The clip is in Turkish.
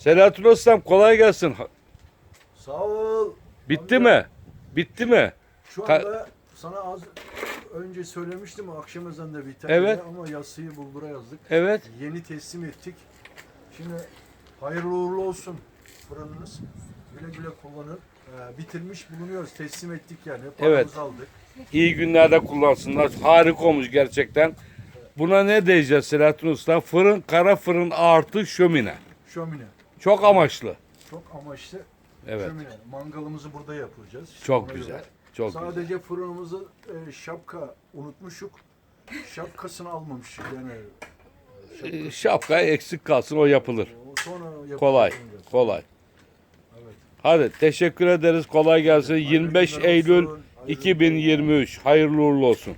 Selahattin Ustam kolay gelsin. Sağ ol. Bitti Amca, mi? Bitti mi? Şu anda sana az önce söylemiştim akşam ezanında biter Evet. diye ama yasıyı bulgura yazdık. Evet. Yeni teslim ettik. Şimdi hayırlı uğurlu olsun fırınınız. Güle güle kullanın. Bitirmiş bulunuyoruz. Teslim ettik yani. Paramızı aldık. İyi günlerde kullansınlar. Harika olmuş gerçekten. Buna ne diyeceğiz Selahattin Usta? Fırın, kara fırın artı şömine. Şömine. Çok amaçlı. Çok amaçlı Evet. şömine. Mangalımızı burada yapacağız. Çok Ona güzel. göre. Çok Sadece fırınımızı şapka unutmuşuk. Şapkasını almamıştık yani. güzel. Şapka eksik kalsın o yapılır. Sonra yapacağız Kolay. onu. Kolay. Evet. Hadi teşekkür ederiz. Kolay gelsin. 25 günler Eylül olsun. Hayırlı 2023. Hayırlı uğurlu olsun.